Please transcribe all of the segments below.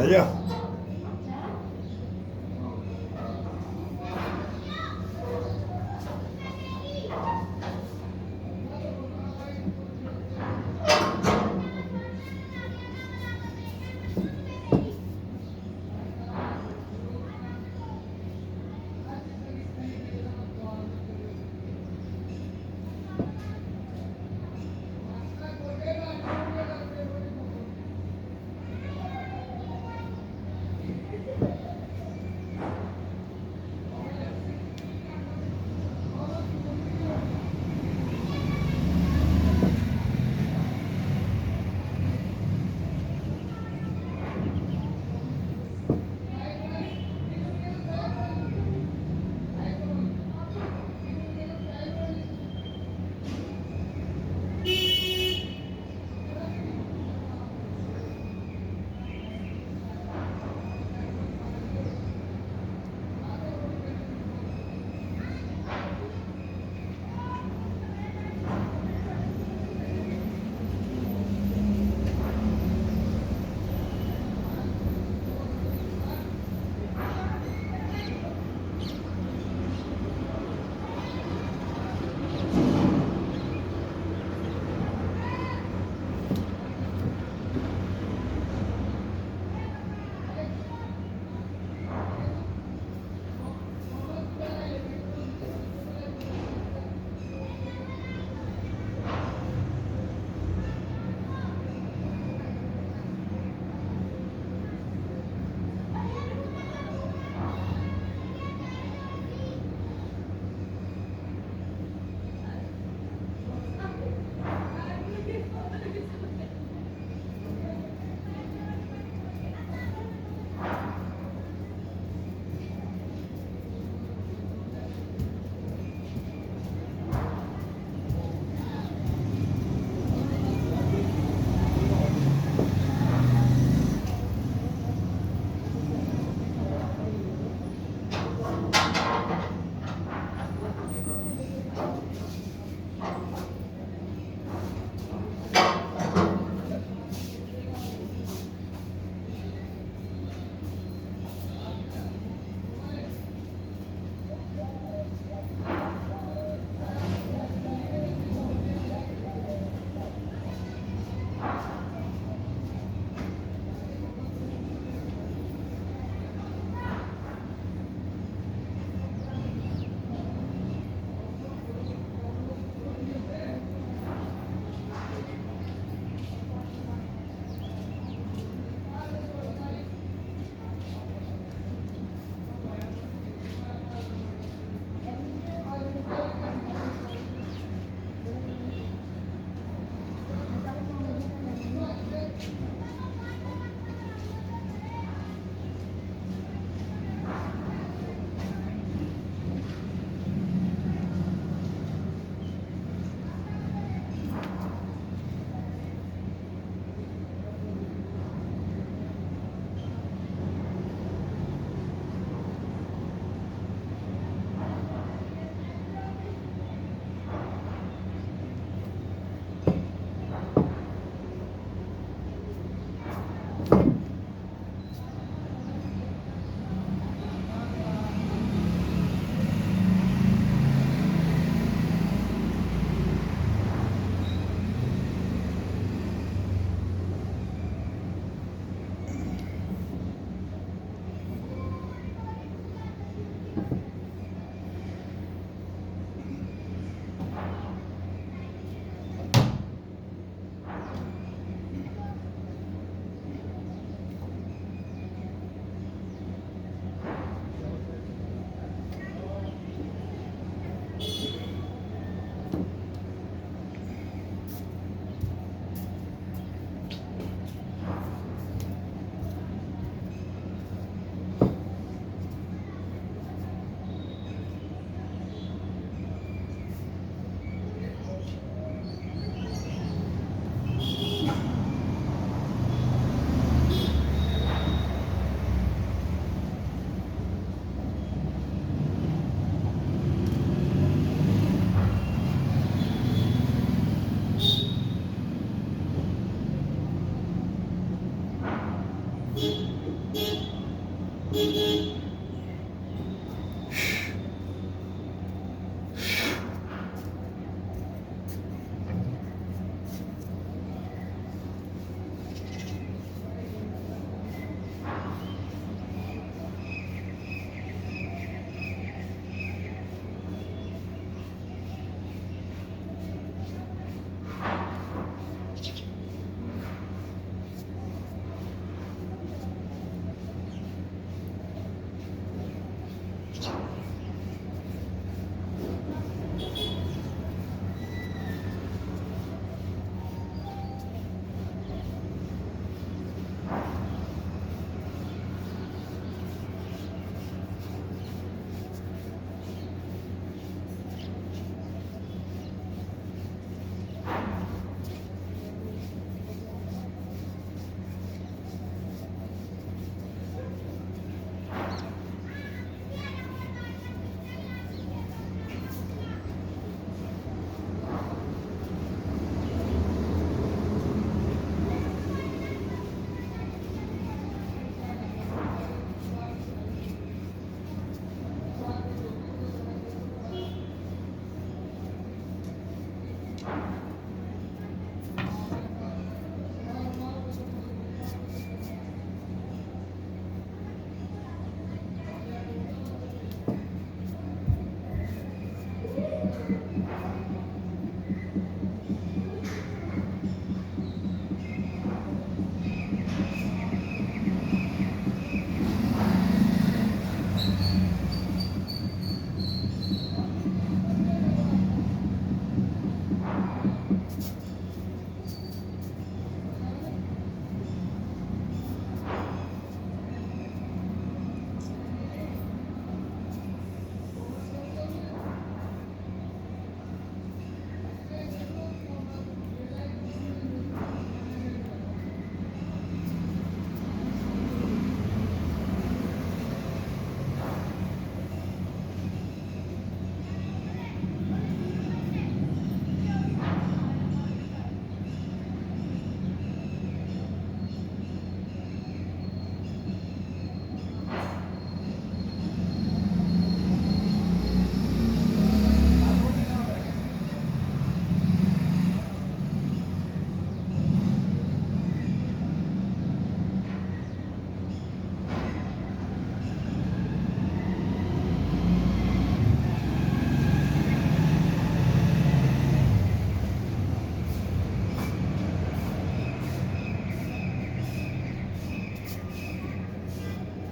जा।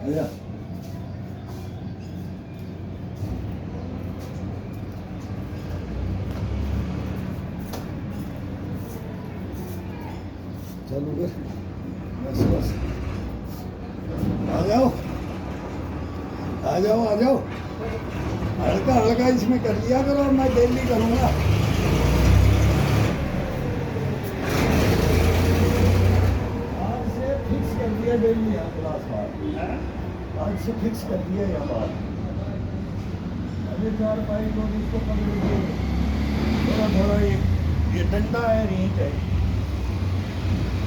आजा। चालू कर, बस बस, आ जाओ आ जाओ आ जाओ, हल्का हल्का इसमें कर लिया करो, मैं डेली करूँगा। आज से फिक्स कर दिया डेली यहाँ क्लास बात, आज से फिक्स कर दिया यहाँ बात। अभी 4-5 लोग इसको पकड़ लीजिए, थोड़ा थोड़ा ये डंडा है, रीत है,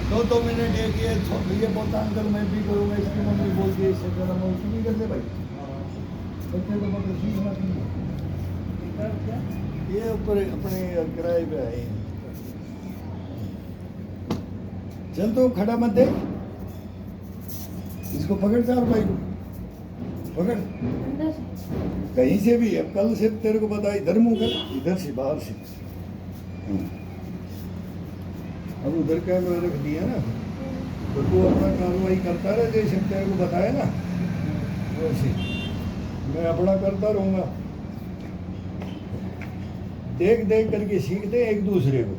2-2 मिनट एक ये बोलता अंकल मैं भी करूँगा, इसकी मम्मी बोलती है इससे जरा मैं उसकी नहीं करते भाई, बच्चे को मगर सीखना चाहिए। ये ऊपर अपने किराए पे है, चल तो खड़ा मत दे, इसको पकड़ 4 भाई को पकड़ कहीं से भी। अब कल से तेरे को पता, इधर मुँह कर, इधर से बाहर से। अब उधर कैमरा रख दिया ना, तो तू अपना कार्रवाई करता रहे, जैसे तेरे को बताया ना वैसे मैं अपना करता रहूँगा। देख देख करके सीखते एक दूसरे को।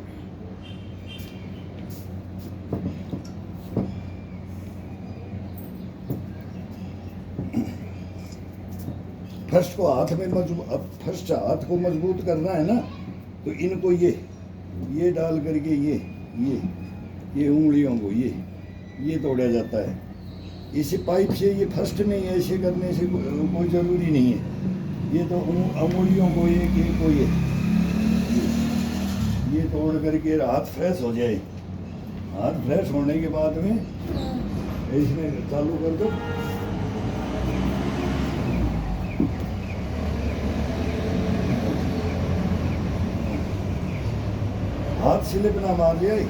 फर्स्ट को हाथ में अब फर्स्ट हाथ को मजबूत करना है ना, तो इनको ये डाल करके ये उंगलियों को ये तोड़ा जाता है। इस पाइप से ये फर्स्ट नहीं है, ऐसे करने से कोई ज़रूरी नहीं है। ये तो उंगलियों को एक को ये तोड़ करके हाथ फ्रेश हो जाए। हाथ फ्रेश होने के बाद में इसमें चालू कर दो, स्लिप ना मार जाए।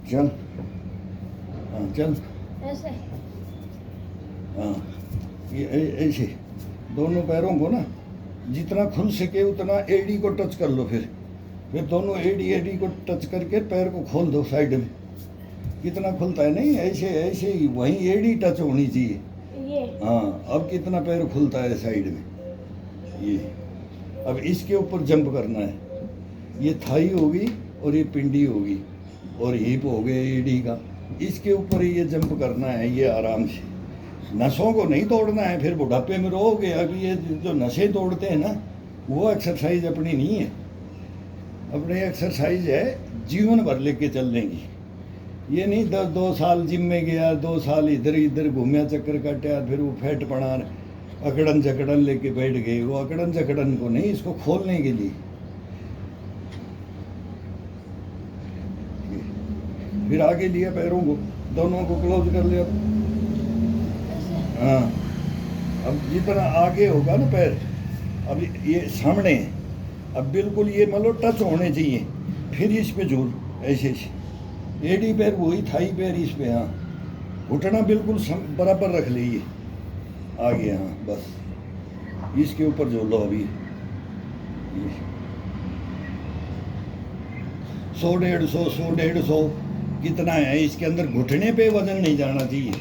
चल, हाँ चल, ऐसे हाँ ये ऐसे दोनों पैरों को ना जितना खुल सके उतना एडी को टच कर लो। फिर दोनों एडी को टच करके पैर को खोल दो साइड में। कितना खुलता है, नहीं ऐसे ऐसे ही, वहीं एडी टच होनी चाहिए। ये हाँ अब कितना पैर खुलता है साइड में, ये। अब इसके ऊपर जंप करना है। ये थाई होगी और ये पिंडी होगी और हिप हो गया एडी का। इसके ऊपर ही ये जंप करना है, ये आराम से। नसों को नहीं तोड़ना है, फिर बुढ़ापे में रोगे। अभी ये जो नसें तोड़ते हैं ना, वो एक्सरसाइज अपनी नहीं है। अपनी एक्सरसाइज है जीवन भर लेके चलने की। ये नहीं 2 साल जिम में गया, 2 साल इधर इधर घूमया, चक्कर काटा, फिर वो फैट पड़ा अकड़न जकड़न लेके बैठ गए। वो अकड़न जकड़न को नहीं, इसको खोलने के लिए। फिर आगे लिया पैरों को, दोनों को क्लोज कर लिया। हाँ अब जितना आगे होगा ना पैर, अब ये सामने है, अब बिल्कुल ये मतलब टच होने चाहिए। फिर इस पे जोर, ऐसे ऐसे एडी पैर वही, थाई पैर इस पे। हाँ घुटना बिल्कुल बराबर रख लीजिए आगे। हाँ बस इसके ऊपर जोड़ लो। अभी 100-150 कितना है इसके अंदर। घुटने पे वजन नहीं जाना चाहिए।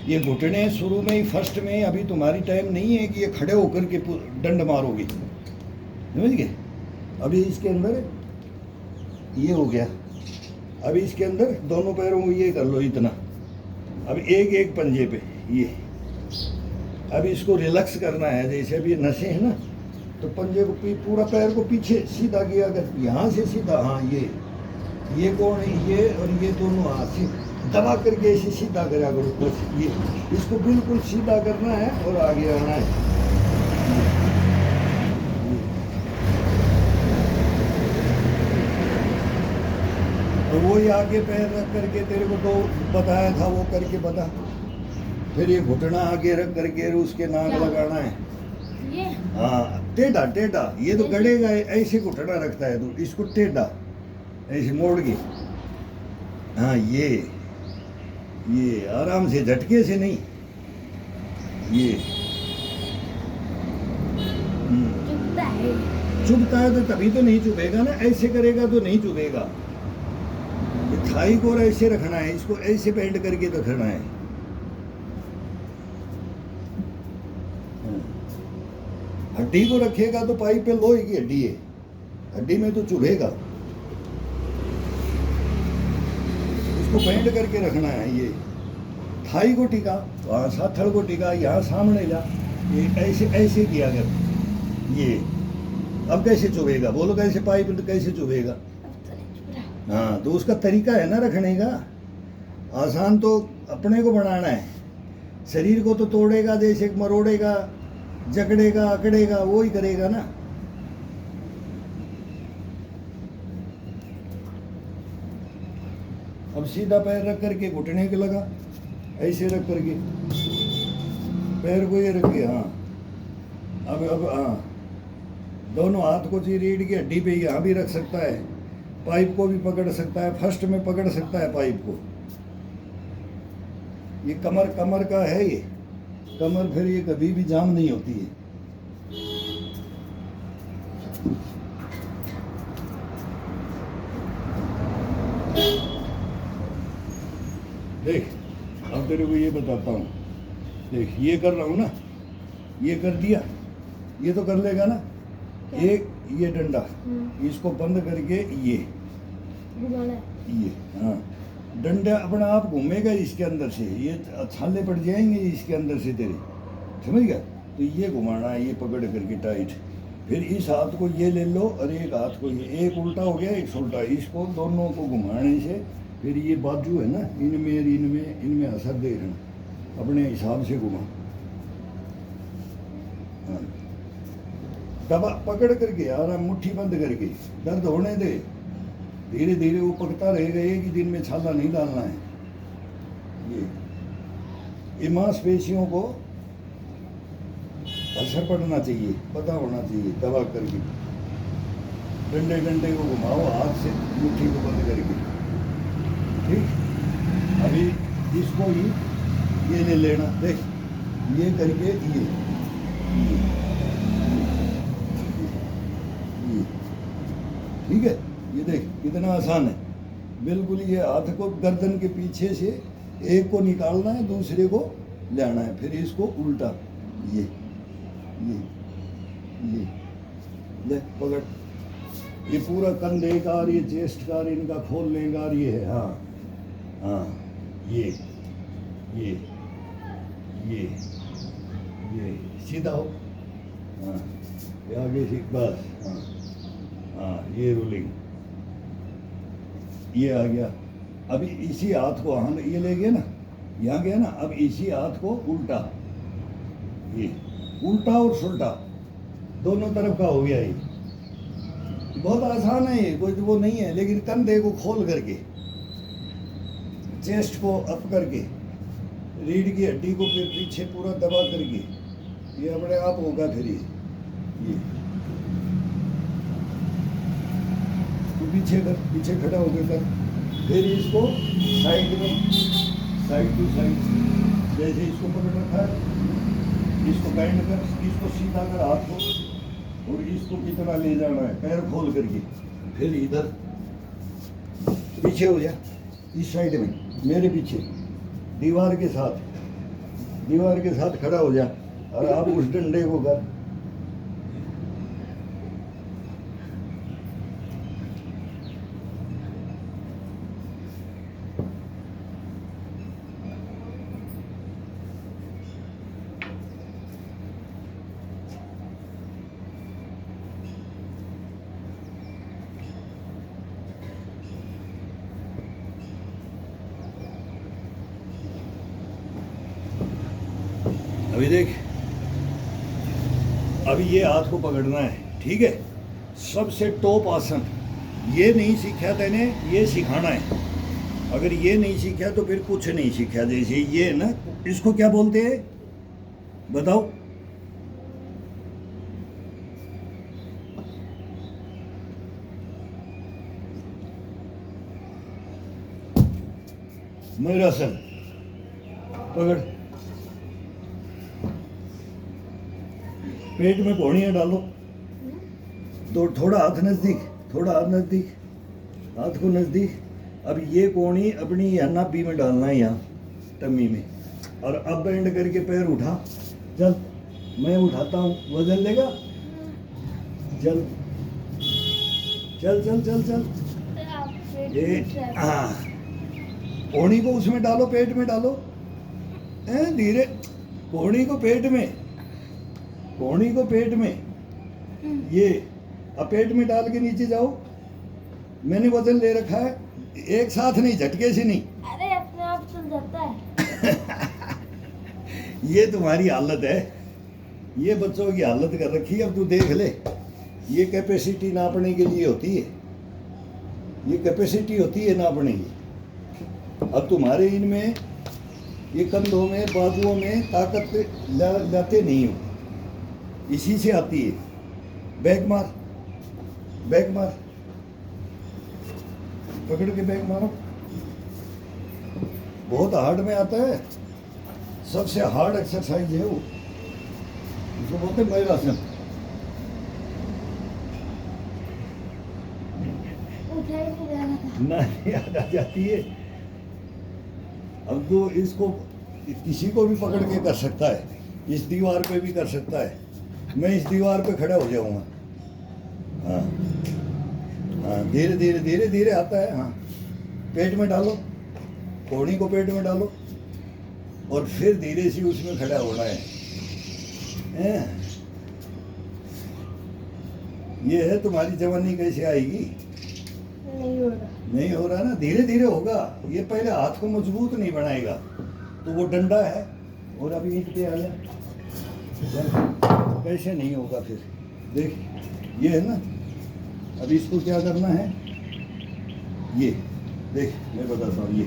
ये घुटने शुरू में ही, फर्स्ट में ही, अभी तुम्हारी टाइम नहीं है कि ये खड़े होकर के डंड मारोगे, समझ गए। अभी इसके अंदर ये हो गया। अभी इसके अंदर दोनों पैरों को ये कर लो इतना। अब एक पंजे पे ये। अब इसको रिलैक्स करना है। जैसे अभी नसें हैं ना, तो पंजे को पूरा पैर को पीछे सीधा किया। अगर यहाँ से सीधा, हाँ ये कौन है, ये और ये दोनों हाथ से दबा करके ऐसे सीधा करा करो। बस ये इसको बिल्कुल सीधा करना है और आगे आना है। और वो ही आगे पैर रख करके तेरे को तो बताया था, वो करके बता। फिर ये घुटना आगे रख करके उसके नाक लगाना है। ये हाँ टेढ़ा टेढ़ा, ये तो गड़ेगा। ऐसे घुटना रखता है तो इसको टेढ़ा ऐसे मोड़ के। हाँ ये आराम से, झटके से नहीं। ये चुभता है तो तभी तो नहीं चुभेगा ना। ऐसे करेगा तो नहीं चुभेगा। ये थाई को ऐसे रखना है, इसको ऐसे बेंड करके रखना है। हड्डी को रखेगा तो पाइप पे लोहे की हड्डी है, हड्डी में तो चुभेगा। इसको बेंड करके रखना है। ये थाई को टिका, वहाँ साथड़ को टिका, यहाँ सामने जा। ये ऐसे ऐसे किया कर। ये अब कैसे चुभेगा, बोलो कैसे पाइप तो कैसे चुभेगा। हाँ तो उसका तरीका है ना रखने का। आसान तो अपने को बनाना है। शरीर को तो तोड़ेगा, जैसे मरोड़ेगा, जकड़ेगा, अकड़ेगा, वो ही करेगा ना। अब सीधा पैर रख करके घुटने के लगा, ऐसे रख करके पैर को ये रख के। हाँ अब हाँ दोनों हाथ को रीढ़ की हड्डी पे यहाँ भी रख सकता है, पाइप को भी पकड़ सकता है, फर्स्ट में पकड़ सकता है पाइप को। ये कमर का है। ये कमर फिर ये कभी भी जाम नहीं होती है। देख अब तेरे को ये बताता हूँ। देख ये कर रहा हूँ ना, ये कर दिया, ये तो कर लेगा ना। एक ये डंडा, इसको बंद करके ये हाँ डंडा अपना आप घूमेगा इसके अंदर से। ये छाले पड़ जाएंगे इसके अंदर से तेरे, समझ गया। तो ये घुमाना है, ये पकड़ करके टाइट, फिर इस हाथ को ये ले लो और एक हाथ को ये, एक उल्टा हो गया एक उल्टा, इसको दोनों को घुमाने से फिर ये बाजू है ना, इनमें और इनमें असर दे रहे अपने हिसाब से घुमा। हाँ। दबा पकड़ करके आराम, मुट्ठी बंद करके, दर्द होने दे, धीरे धीरे वो पकता रहेगा। एक ही दिन में छाला नहीं डालना है। ये मांसपेशियों को असर पड़ना चाहिए, पता होना चाहिए। दबा करके डंडे डंडे को घुमाओ हाथ से, मुट्ठी को बंद करके। ठीक, अभी इसको ही ये ले लेना, देख ये करके ये ठीक है। ये देख कितना आसान है बिल्कुल। ये हाथ को गर्दन के पीछे से एक को निकालना है, दूसरे को लाना है, फिर इसको उल्टा ये ले पकड़। ये पूरा कंधे का और ये चेस्ट का और इनका खोल लेगा और ये है। हाँ हाँ, ये सीधा हो। हाँ, ये आगे ठीक, बस। हाँ हाँ, ये रोलिंग, ये आ गया। अभी इसी हाथ को हम ये ले गए ना, यहाँ गया ना, अब इसी हाथ को उल्टा, ये उल्टा और सुल्टा दोनों तरफ का हो गया। ये बहुत आसान है, ये कोई वो नहीं है। लेकिन कंधे को खोल करके, चेस्ट को अप करके, रीढ़ की हड्डी को फिर पीछे पूरा दबा करके, ये अपने आप होगा। फिर ये तो पीछे कर, पीछे खड़ा होकर कर। फिर इसको साइड में, साइड टू साइड, जैसे इसको पकड़ रखा है, इसको बैंड कर, इसको सीधा कर हाथ को, और इसको कितना ले जाना है पैर खोल करके। फिर इधर पीछे हो जा, इस साइड में मेरे पीछे, दीवार के साथ खड़ा हो जा, और आप उस डंडे को कर। अभी देख, अभी ये हाथ को पकड़ना है, ठीक है। सबसे टॉप आसन ये नहीं सीखा तेने, ये सिखाना है। अगर ये नहीं सीखा तो फिर कुछ नहीं सीखा। जैसे ये ना, इसको क्या बोलते हैं बताओ? मयूरासन पकड़, पेट में कोहणियाँ डालो, तो थोड़ा हाथ नज़दीक, थोड़ा हाथ नज़दीक, हाथ को नज़दीक। अब ये कोहणी अपनी यहाँ नाभि में डालना है, यहाँ टम्मी में। और अब बेंड करके पैर उठा, चल मैं उठाता हूँ, वजन लेगा, चल चल चल चल चल। ये हाँ, कोहणी को उसमें डालो, पेट में डालो, धीरे, कोहणी को पेट में, कोहणी को पेट में। ये अब पेट में डाल के नीचे जाओ। मैंने वजन ले रखा है, एक साथ नहीं, झटके से नहीं। अरे अपने आप चल जाता है। ये तुम्हारी हालत है, ये बच्चों की हालत कर रखी है। अब तू देख ले, ये कैपेसिटी नापने के लिए होती है, ये कैपेसिटी होती है नापने की। अब तुम्हारे इनमें, ये कंधों में, बाजुओं में ताकत लाते नहीं हो, इसी से आती है। बैक मार, बैक मार, पकड़ के बैक मारो। बहुत हार्ड में आता है, सबसे हार्ड एक्सरसाइज है वो, इसको बोलते हैं मयूरासन। नहीं याद आ जाती है। अब तो इसको किसी को भी पकड़ के कर सकता है, इस दीवार पे भी कर सकता है। मैं इस दीवार पे खड़ा हो जाऊंगा। हाँ हाँ, धीरे धीरे धीरे धीरे आता है। हाँ, पेट में डालो, कोहणी को पेट में डालो, और फिर धीरे से उसमें खड़ा होना है। ये है तुम्हारी जवानी कैसे आएगी? नहीं हो रहा। नहीं हो रहा ना, धीरे धीरे होगा। ये पहले हाथ को मजबूत नहीं बनाएगा तो वो डंडा है। और अभी ईंट पे आ जा, कैसे नहीं होगा फिर। देख ये है ना, अब इसको क्या करना है, ये देख मैं बताता हूँ। ये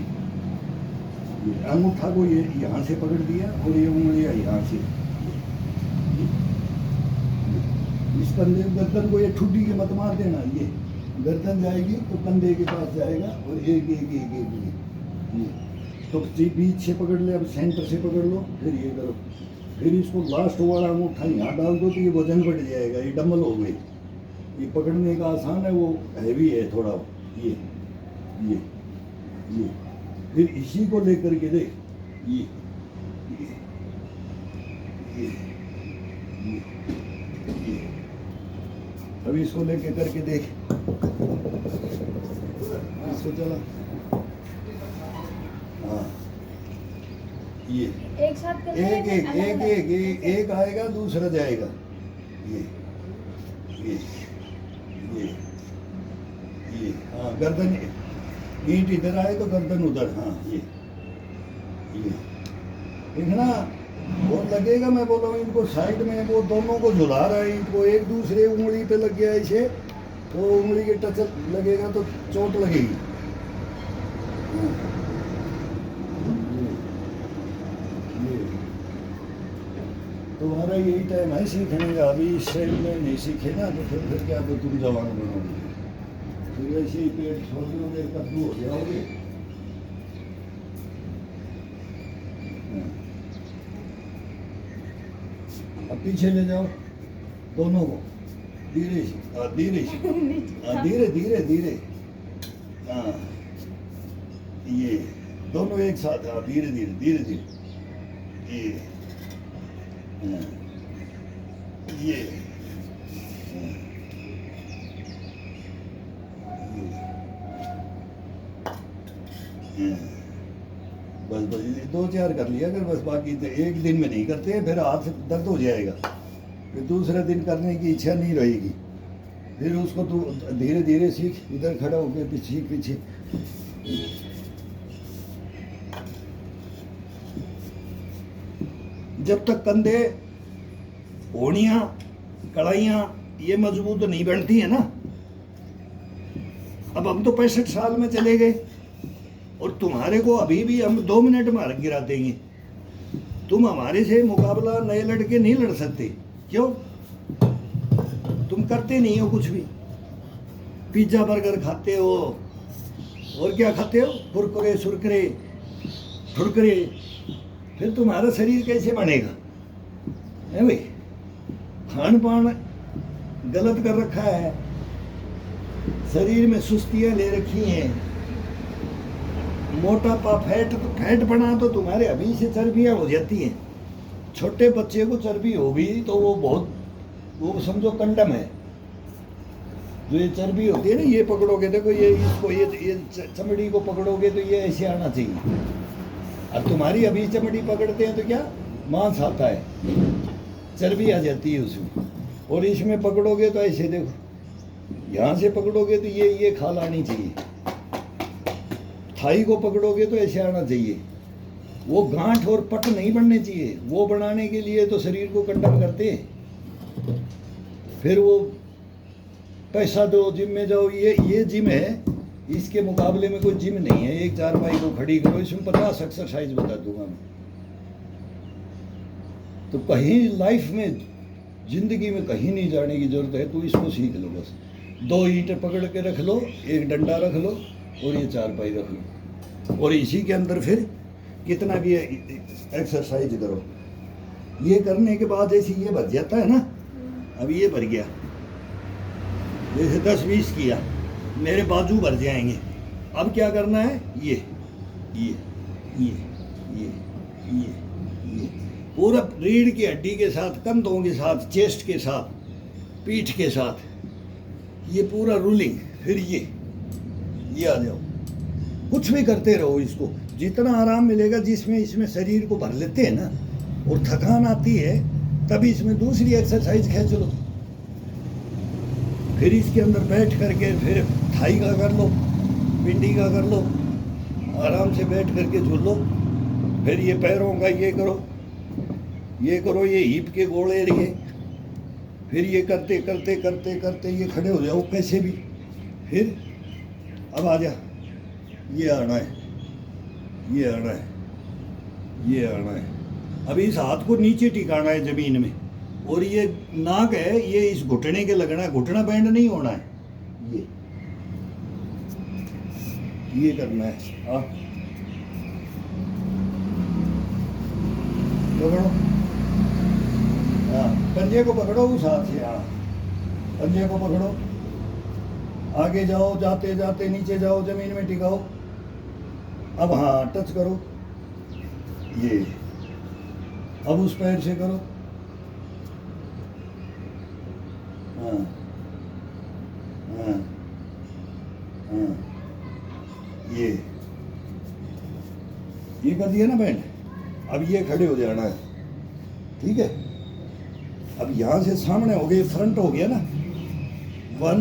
अंगूठा को ये यहाँ से पकड़ दिया और ये उंगलियाँ यहाँ से, इस कंधे गर्दन को ये ठुड्डी के मत मार देना। ये गर्दन जाएगी तो कंधे के पास जाएगा और एक एक एक एक ये तो बीच से पकड़ ले, अब सेंटर से पकड़ लो, फिर ये करो, फिर इसको लास्ट वाला अंगूठा यहाँ डाल दो तो ये वजन बढ़ जाएगा, ये डम्बल हो गई। ये पकड़ने का आसान है, वो हैवी है थोड़ा। ये ये फिर इसी को लेकर के देख, ये ये ये अब इसको लेके करके देख, इसको चला। हाँ ये एक साथ कर एक एक एक एक एक एक आएगा, दूसरा जाएगा। ये ये ये हाँ, गर्दन ईंट इधर आए तो गर्दन उधर। हाँ ये देखना वो लगेगा। मैं बोल रहा हूँ इनको साइड में, वो दोनों को झुला रहा है इनको, एक दूसरे उंगली पे लग गया इसे, तो उंगली के टच लगेगा तो चोट लगेगी। तुम्हारा यही टाइम है सीखने का। अभी इस टाइम में नहीं सीखे ना तो फिर क्या, तो तुम जवान बनोगे, फिर वैसे ही पेट छोड़ दोगे, कद्दू हो जाओगे। अब पीछे ले जाओ दोनों को, धीरे से धीरे से धीरे धीरे धीरे। हाँ ये दोनों एक साथ, हाँ धीरे धीरे धीरे धीरे। ये ये बस बस ये 2-4 कर लिया कर बस, बाकी तो एक दिन में नहीं करते, फिर हाथ दर्द हो जाएगा, फिर दूसरे दिन करने की इच्छा नहीं रहेगी। फिर उसको तू धीरे धीरे सीख, इधर खड़ा होकर पीछे पीछे। जब तक कंधे, ओढ़ियाँ, कड़ाइयाँ ये मजबूत नहीं बनती है ना। अब हम तो 65 साल में चले गए और तुम्हारे को अभी भी हम 2 मिनट में गिरा देंगे। तुम हमारे से मुकाबला नए लड़के नहीं लड़ सकते। क्यों? तुम करते नहीं हो कुछ भी। पिज्जा बर्गर खाते हो और क्या खाते हो, कुरकुरे सुरकुरे ठुरकुरे। फिर तुम्हारा शरीर कैसे बनेगा? है भाई, खान पान गलत कर रखा है, शरीर में सुस्तियाँ ले रखी हैं, मोटापा, फैट। तो फैट बना तो तुम्हारे अभी से चर्बियाँ हो जाती हैं। छोटे बच्चे को चर्बी होगी तो वो बहुत, वो समझो कंडम है। जो ये चर्बी होती है ना, ये पकड़ोगे, देखो ये इसको, ये चमड़ी को पकड़ोगे तो ये ऐसे आना चाहिए। अब तुम्हारी अभी चमड़ी पकड़ते हैं तो क्या मांस आता है, चर्बी आ जाती है उसमें। और इसमें पकड़ोगे तो ऐसे देखो, यहाँ से पकड़ोगे तो ये खाल आनी चाहिए। थाई को पकड़ोगे तो ऐसे आना चाहिए। वो गांठ और पट नहीं बनने चाहिए। वो बनाने के लिए तो शरीर को कंडम करते हैं। फिर वो पैसा दो, जिम में जाओ। ये जिम है, इसके मुकाबले में कोई जिम नहीं है। एक चारपाई को खड़ी करो, इसमें 50 एक्सरसाइज बता दूंगा मैं। तो कहीं लाइफ में, जिंदगी में कहीं नहीं जाने की जरूरत है, तो इसको सीख लो बस। 2 ईंटें पकड़ के रख लो, एक डंडा रख लो और ये चारपाई रख लो, और इसी के अंदर फिर कितना भी एक्सरसाइज करो। ये करने के बाद जैसे ये भर जाता है ना, अब ये भर गया, जैसे 10-20 किया, मेरे बाजू भर जाएंगे। अब क्या करना है, ये पूरा रीढ़ की हड्डी के साथ, कंधों के साथ, चेस्ट के साथ, पीठ के साथ, ये पूरा रूलिंग। फिर ये आ जाओ, कुछ भी करते रहो इसको। जितना आराम मिलेगा, जिसमें इसमें शरीर को भर लेते हैं ना और थकान आती है, तभी इसमें दूसरी एक्सरसाइज खींच लो। फिर इसके अंदर बैठ करके फिर थाई का कर लो, पिंडी का कर लो, आराम से बैठ करके झूल लो। फिर ये पैरों का ये करो, ये करो, ये हिप के गोले रहिए। फिर ये करते करते करते करते ये खड़े हो जाओ कैसे भी। फिर अब आ जा, ये आना है, ये आना है, ये आना है। अब इस हाथ को नीचे टिकाना है जमीन में, और ये नाक है ये इस घुटने के लगना है, घुटना बैंड नहीं होना है। ये करना है। हाँ पकड़ो, हाँ पंजे को पकड़ो उस हाथ से। हाँ पंजे को पकड़ो, आगे जाओ, जाते जाते नीचे जाओ, जमीन में टिकाओ। अब हाँ टच करो ये, अब उस पैर से करो। हाँ हाँ हाँ ये कर दिया ना बैंड। अब ये खड़े हो जाना है, ठीक है। अब यहाँ से सामने हो गए, फ्रंट हो गया ना, 1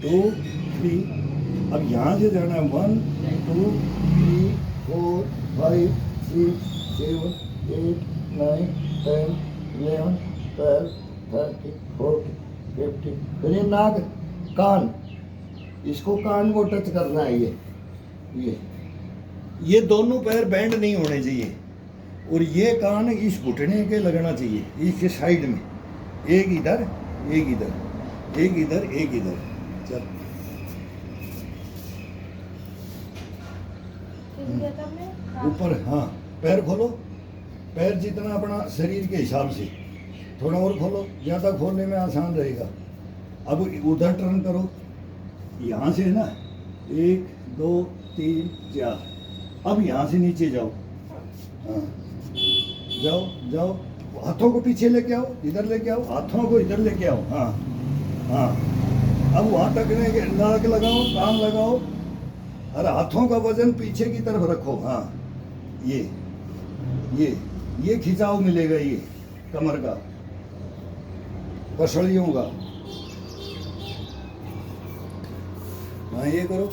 2 3। अब यहाँ से जाना है 1 2 3 4 5 6 7 8 9 10 11 12 13 14 15। फिर ये नाक, कान, इसको कान को टच करना है। ये दोनों पैर बैंड नहीं होने चाहिए, और ये कान इस घुटने के लगना चाहिए, इसके साइड में। एक इधर, एक इधर, एक इधर, एक इधर। चल ऊपर, हाँ पैर खोलो, पैर जितना अपना शरीर के हिसाब से, थोड़ा और खोलो, ज़्यादा खोलने में आसान रहेगा। अब उधर टर्न करो, यहाँ से है ना, 1 2 3 4। अब यहाँ से नीचे जाओ, हाँ जाओ जाओ, हाथों को पीछे लेके आओ, इधर लेके आओ, हाथों को इधर लेके आओ। हाँ हाँ अब वहाँ टकने के नाक लगाओ, कान लगाओ, और हाथों का वजन पीछे की तरफ रखो। हाँ ये खिंचाव मिलेगा, ये कमर का, पसलियों का। हाँ ये करो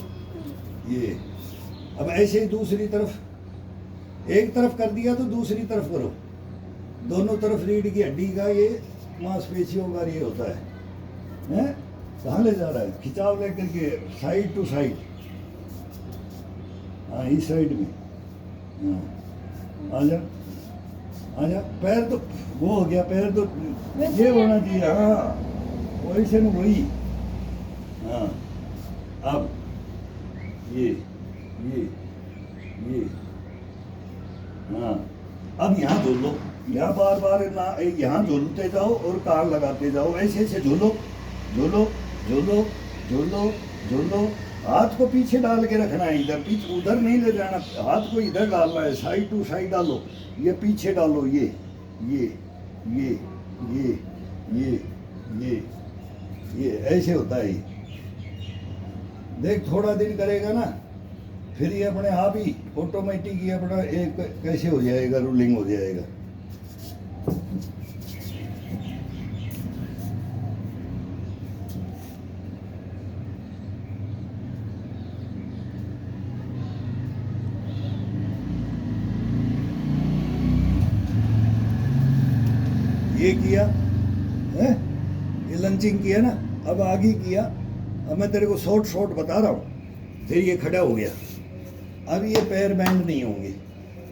ये। अब ऐसे ही दूसरी तरफ, एक तरफ कर दिया तो दूसरी तरफ करो। दोनों तरफ रीढ़ की हड्डी का ये मांसपेशियों का ये होता है, हैं? कहाँ ले जा रहा है? खिंचाव लेकर के साइड टू साइड। हाँ इस साइड में, हाँ आजा आजा। पैर तो वो हो गया, पैर तो ये होना चाहिए। हाँ वैसे न वही। हाँ अब ये हाँ अब यहाँ झूल लो, यहाँ बार बार ना, यहाँ झूलते जाओ और कान लगाते जाओ, ऐसे ऐसे झूलो झूलो झूलो झूलो झूलो। हाथ को पीछे डाल के रखना है, इधर पीछे, उधर नहीं ले जाना, हाथ को इधर डालना है, साइड टू साइड डालो, ये पीछे डालो, ये ये ये ये ये ये ये ऐसे होता है। देख थोड़ा दिन करेगा ना, फिर ये अपने आप ही ऑटोमेटिक ये अपना एक कैसे हो जाएगा, रूलिंग हो जाएगा। ये किया है, ये लंचिंग किया ना, अब आगे किया। अब मैं तेरे को शॉर्ट बता रहा हूँ। फिर ये खड़ा हो गया, अब ये पैर बैंड नहीं होंगे,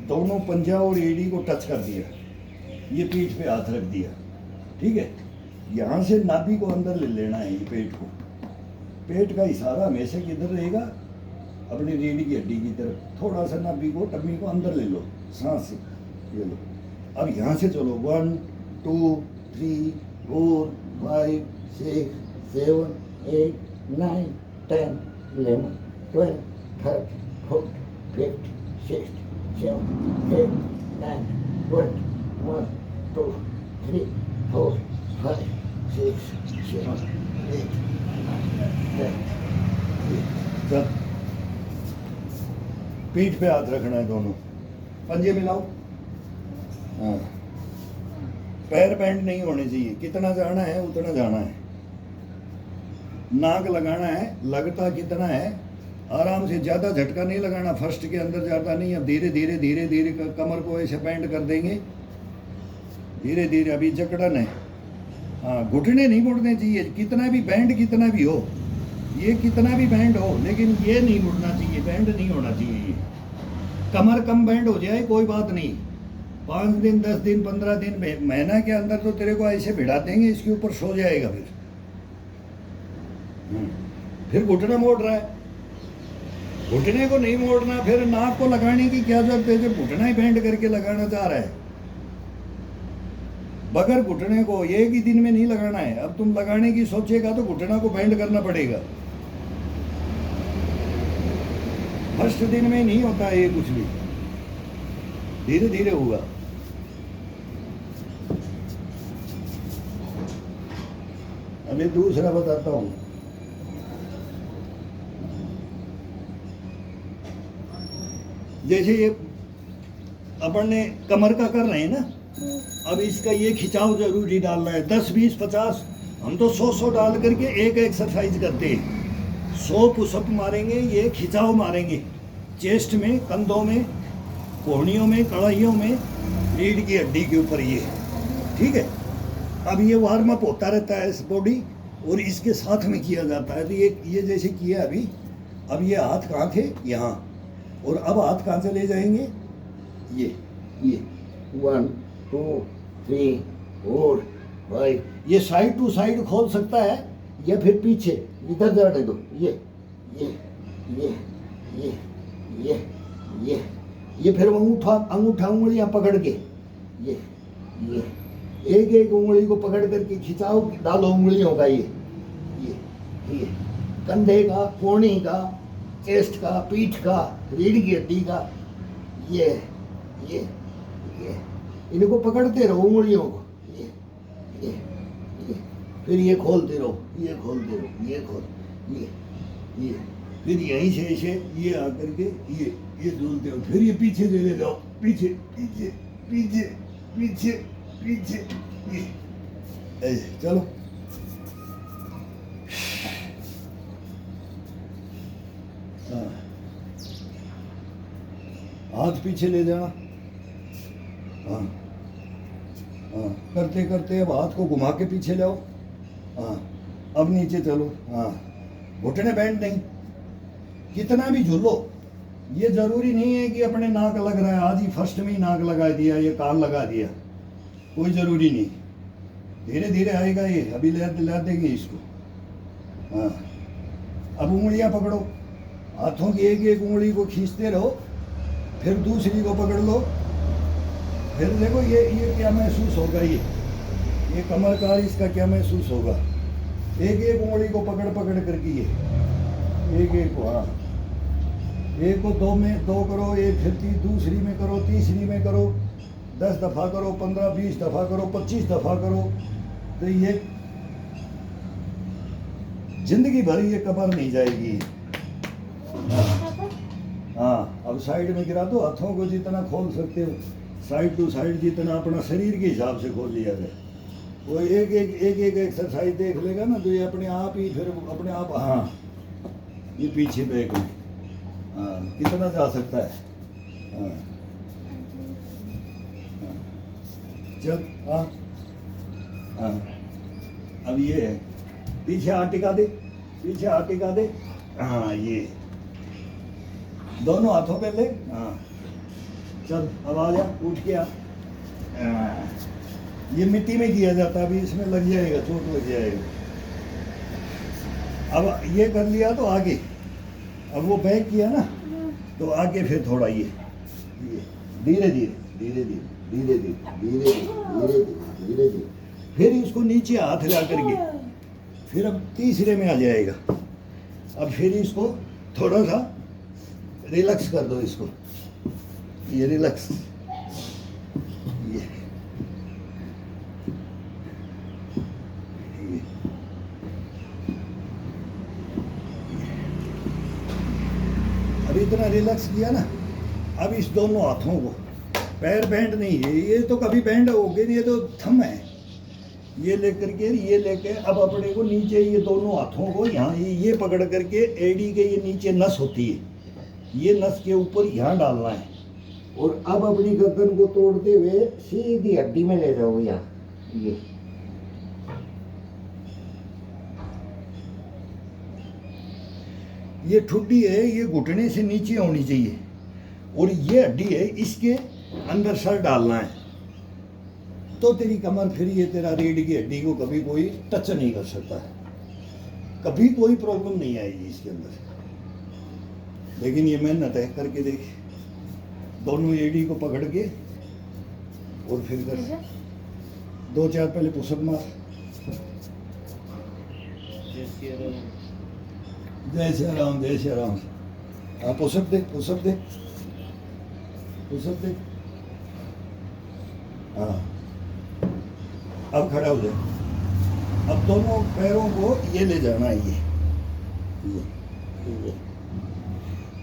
दोनों पंजा और एड़ी को टच कर दिया, ये पीठ पे हाथ रख दिया, ठीक है। यहाँ से नाभि को अंदर ले लेना है, ये पेट को, पेट का इशारा हमेशा किधर रहेगा, अपनी रीढ़ की हड्डी की तरफ। थोड़ा सा नाभि को, टम्मी को अंदर ले लो, सांस से ये लो। अब यहाँ से चलो, 1 2 3 4 5 6 7 8 9 10 11 12 13 14 15 16 17 18 9 20 1 2 3 4 5 6 7 8 9 10। पीठ पे हाथ रखना है, दोनों पंजे मिलाओ। हाँ पैर बैंड नहीं होने चाहिए, कितना जाना है उतना जाना है। नाक लगाना है, लगता कितना है, आराम से, ज़्यादा झटका नहीं लगाना, फर्स्ट के अंदर ज़्यादा नहीं। अब धीरे धीरे धीरे धीरे कमर को ऐसे बेंड कर देंगे, धीरे धीरे। अभी जकड़न है, हाँ, घुटने नहीं मुड़ने चाहिए, कितना भी बैंड कितना भी हो, ये कितना भी बैंड हो, लेकिन ये नहीं मुड़ना चाहिए, बैंड नहीं होना चाहिए। ये कमर कम बैंड हो जाए कोई बात नहीं, 5 दिन 10 दिन 15 दिन महीना के अंदर तो तेरे को ऐसे भिड़ा देंगे, इसके ऊपर सो जाएगा फिर घुटना मोड़ रहा है, घुटने को नहीं मोड़ना, फिर नाक को लगाने की क्या जरूरत है जब घुटना ही बैंड करके लगाना चाह रहा है। बगैर घुटने को एक ही दिन में नहीं लगाना है। अब तुम लगाने की सोचेगा तो घुटना को बैंड करना पड़ेगा, फर्स्ट दिन में नहीं होता है ये कुछ भी, धीरे धीरे होगा। अभी दूसरा बताता हूं। जैसे ये अपन ने कमर का कर रहे हैं ना, अब इसका ये खिंचाव जरूरी डालना है, 10 20 50, हम तो 100 डाल करके एक एक्सरसाइज करते हैं। 100 पुशअप मारेंगे, ये खिंचाव मारेंगे चेस्ट में, कंधों में, कोहनियों में, कड़ाइयों में, रीढ़ की हड्डी के ऊपर, ये ठीक है। अब ये वार्म अप होता रहता है इस बॉडी, और इसके साथ में किया जाता है। तो ये जैसे किया अभी, अब ये हाथ कहाँ थे, यहाँ, और अब हाथ कहाँ से ले जाएंगे, ये 1 2 3 4 5, ये साइड टू साइड खोल सकता है, या फिर पीछे इधर जाने दो, ये फिर अंगूठा उंगलियां पकड़ के, ये एक एक उंगली को पकड़ करके खिंचाव डालो उंगलियों का, ये कंधे का, कोहनी का, चेस्ट का, पीठ का, रीढ़ की हड्डी का, ये इनको पकड़ते रहो उंगलियों को, ये फिर ये खोलते रहो, ये खोलते रहो, ये खोल, ये फिर यहीं से ऐसे ये आकर के ये झूलते हो, फिर ये पीछे ले जाओ, पीछे पीछे पीछे पीछे पीछे, ये ऐसे चलो। हाथ पीछे ले जाना, हाँ हाँ, करते करते अब हाथ को घुमा के पीछे लाओ, हाँ, अब नीचे चलो, हाँ, घुटने बैंड नहीं, कितना भी झूलो। ये जरूरी नहीं है कि अपने नाक लग रहा है, आज ही फर्स्ट में ही नाक लगा दिया, ये कान लगा दिया, कोई जरूरी नहीं, धीरे धीरे आएगा ये। अभी ला देंगे इसको, हाँ। अब उंगलियां पकड़ो, हाथों की एक एक उंगली को खींचते रहो, फिर दूसरी को पकड़ लो, फिर देखो ये क्या महसूस होगा, ये कमर का इसका क्या महसूस होगा। एक एक उंगली को पकड़ पकड़ करके ये एक एक को, हाँ, एक को 2 में 2 करो, एक फिर दूसरी में करो, तीसरी में करो, 10 दफ़ा करो, 15 20 दफ़ा करो, 25 दफ़ा करो, तो ये जिंदगी भर ये कमर नहीं जाएगी। हाँ, अब साइड में गिरा दो, हाथों को जितना खोल सकते हो, साइड टू साइड जितना अपना शरीर के हिसाब से खोल लिया जाए। वो एक एक्सरसाइज देख लेगा ना, तो ये अपने आप ही फिर अपने आप, हाँ, ये पीछे बैक में, हाँ, कितना जा सकता है, हाँ, चल, हाँ हाँ। अब ये है, पीछे हाथ टिका दे, पीछे हाथ टिका दे, हाँ, ये दोनों हाथों पे ले, हाँ, चल अब आ जा, उठ के आ। ये मिट्टी में किया जाता है, अभी इसमें लग जाएगा, चोट लग जाएगा। अब ये कर लिया तो आगे, अब वो बैक किया ना, तो आगे फिर थोड़ा ये धीरे धीरे धीरे धीरे धीरे धीरे धीरे धीरे धीरे धीरे, फिर इसको नीचे हाथ ला करके, फिर अब तीसरे में आ जाएगा। अब फिर इसको थोड़ा सा रिलैक्स कर दो, इसको ये रिलैक्स, ये अब इतना रिलैक्स किया ना, अब इस दोनों हाथों को, पैर बैंड नहीं है, ये तो कभी बैंड हो गए, ये तो थंब है, ये लेकर के ये लेके अब अपने को नीचे ये दोनों हाथों को यहाँ ये पकड़ करके एड़ी के ये नीचे नस होती है, ये नस के ऊपर यहाँ डालना है और अब अपनी गर्दन को तोड़ते हुए सीधी हड्डी में ले जाओ यहाँ। ये ठुड्डी है, ये घुटने से नीचे होनी चाहिए और ये हड्डी है, इसके अंदर सर डालना है तो तेरी कमर फिर ये तेरा रीढ़ की हड्डी को कभी कोई टच नहीं कर सकता है, कभी कोई प्रॉब्लम नहीं आएगी इसके अंदर। लेकिन ये मेहनत है, करके देख, दोनों एड़ी को पकड़ के और फिर कर 2-4 पहले पुशअप मार। जय श्री राम, जय श्री राम। हाँ पुशअप दे, पुशअप दे, पुशअप दे। हाँ अब खड़ा हो जाए। अब दोनों पैरों को ये ले जाना है,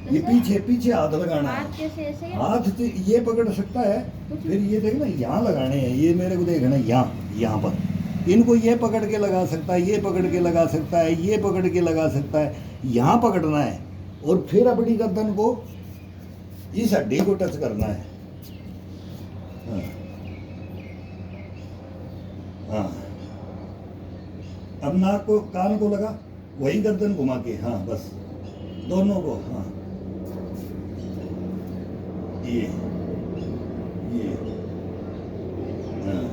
ये पीछे पीछे हाथ लगाना है। हाथ कैसे ऐसे? हाथ से ये पकड़ सकता है, फिर ये देखना यहाँ लगाने हैं, ये मेरे को देखना यहाँ पर। इनको ये पकड़ के लगा सकता है, ये पकड़ के लगा सकता है, ये पकड़ के लगा सकता है, यहाँ पकड़ना है और फिर अपनी गर्दन को इस हड्डी को टच करना है। हाँ अब नाक को कान को लगा, वही गर्दन घुमा के, हाँ बस दोनों को। हाँ ये हाँ ये हाँ।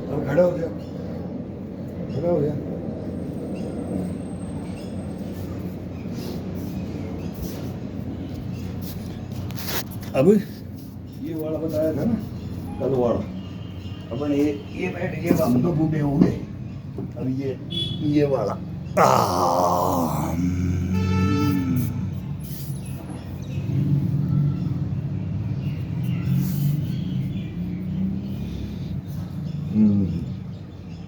अब खड़ा हो जा, खड़ा हो जा। अब ये वाला बताया था ना कल वाला, अपन ये बैठ गए, हम तो बूढ़े हो गए। अब ये वाला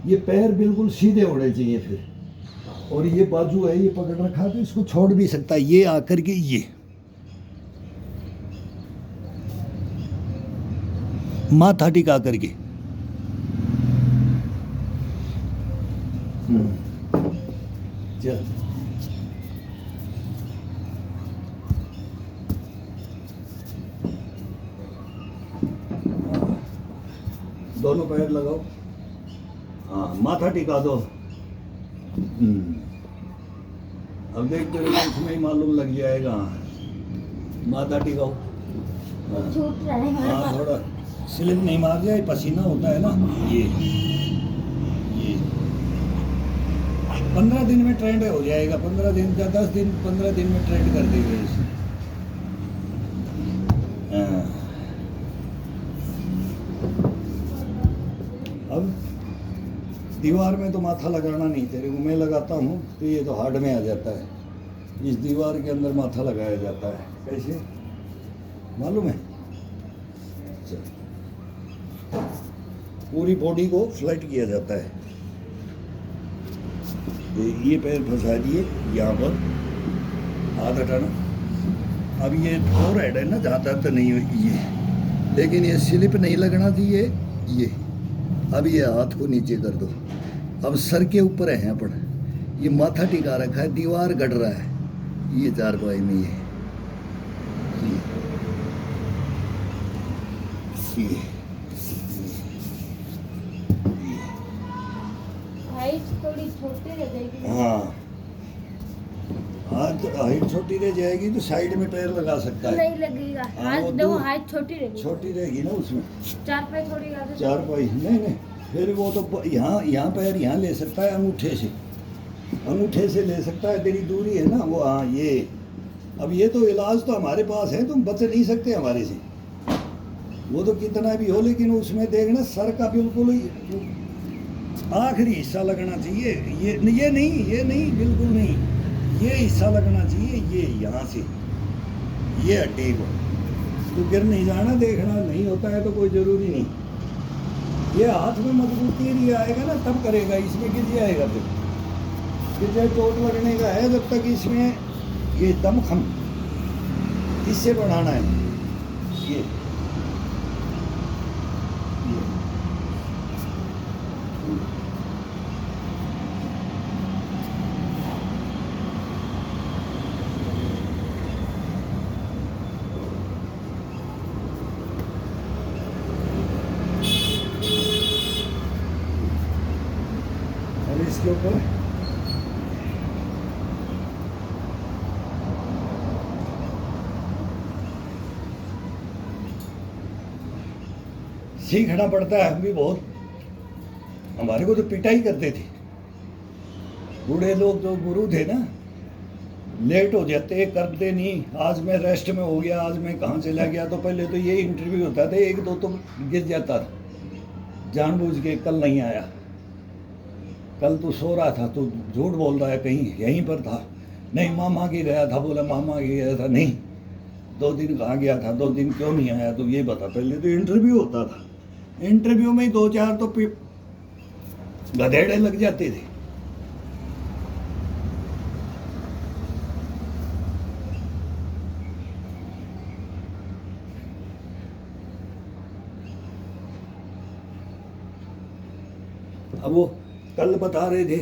ये पैर बिल्कुल सीधे होने चाहिए फिर, और ये बाजू है ये पकड़ रखा तो इसको छोड़ भी सकता है, ये आकर के ये माथा टिका करके। चल दोनों पैर लगाओ, हाँ माथा टिका दो। अब देख तेरे को इसमें ही मालूम लग जाएगा। माथा टिकाओ, छूट रहा है हमारे हाँ पास। थोड़ा स्लिप नहीं मार जाए, पसीना होता है ना। ये 15 दिन में ट्रेंड हो जाएगा, 15 दिन का 10 दिन 15 दिन में ट्रेंड कर देंगे इसे। हाँ। अब दीवार में तो माथा लगाना नहीं, तेरे को मैं लगाता हूँ तो ये तो हार्ड में आ जाता है, इस दीवार के अंदर माथा लगाया जाता है। कैसे मालूम है? चल पूरी बॉडी को फ्लैट किया जाता है। ये पैर फंसा दिए यहाँ पर, हाथ हटाना। अब ये फोरहेड है ना, ज़्यादा तो नहीं ये, लेकिन ये स्लिप नहीं लगना चाहिए। ये अब ये हाथ को नीचे कर दो। अब सर के ऊपर है अपन, ये माथा टिका रखा है, दीवार गड़ रहा है ये चारपाई में। ये हाइट थोड़ी छोटी रह जाएगी। हाँ हाइट छोटी रह जाएगी तो साइड में पैर लगा सकता है। नहीं लगेगा, हाँ, हाथ वो देखो दूर- हाइट छोटी रहेगी। छोटी रहेगी ना उसमें, चारपाई थोड़ी ज्यादा। चारपाई नहीं, फिर वो तो यहाँ पैर यहाँ ले सकता है, अंगूठे से ले सकता है। तेरी दूरी है ना वो, हाँ ये। अब ये तो इलाज तो हमारे पास है, तुम बच नहीं सकते हमारे से, वो तो कितना भी हो। लेकिन उसमें देखना सर का बिल्कुल आखिरी हिस्सा लगना चाहिए। ये नहीं बिल्कुल नहीं, ये हिस्सा लगना चाहिए, ये यहाँ से ये हड्डी को। तो गिर नहीं जाना, देखना नहीं होता है तो कोई ज़रूरी नहीं। ये हाथ में मजबूती नहीं आएगा ना तब करेगा, इसमें गिर जाएगा। फिर चाहे चोट लगने का है, जब तक इसमें ये दम खम इससे बढ़ाना है ये और इसके ऊपर सीखना पड़ता है। हम भी बहुत, हमारे को तो पिटाई करते थे बूढ़े लोग, जो गुरु थे ना, लेट हो जाते, करते नहीं। आज मैं रेस्ट में हो गया, आज मैं कहाँ चला गया, तो पहले तो ये इंटरव्यू होता था, एक दो तो गिर जाता था जानबूझ के, कल नहीं आया, कल तू सो रहा था, तू झूठ बोल रहा है, कहीं यहीं पर था, नहीं मामा के गया था, बोला मामा के गया था, नहीं 2 दिन कहाँ गया था, 2 दिन क्यों नहीं आया, तो ये बता। पहले तो इंटरव्यू होता था, इंटरव्यू में ही 2-4 तो गधेड़े लग जाते थे। अब वो कल बता रहे थे,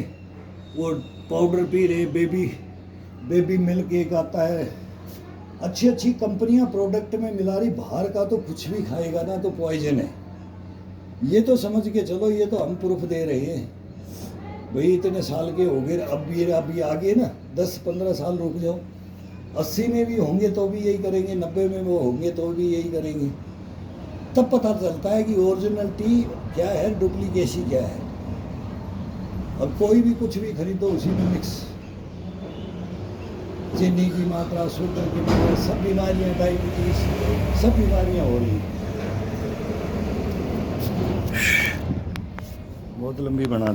वो पाउडर पी रहे, बेबी मिल्क एक आता है, अच्छी अच्छी कंपनियां प्रोडक्ट में मिला रही, बाहर का तो कुछ भी खाएगा ना तो पॉइजन है। ये तो समझ के चलो, ये तो हम प्रूफ दे रहे हैं भाई, इतने साल के हो गए, अब ये आगे ना 10-15 साल रुक जाओ, 80 में भी होंगे तो भी यही करेंगे, 90 में वो होंगे तो भी यही करेंगे। तब पता चलता है कि ओरिजिनलिटी क्या है, डुप्लीकेसी क्या है। अब कोई भी कुछ भी खरीदो, उसी में मिक्स, चीनी की मात्रा, शुगर की मात्रा, सब बीमारियां, डायबिटीज, सब बीमारियां हो रही हैं। बहुत लंबी बना दी।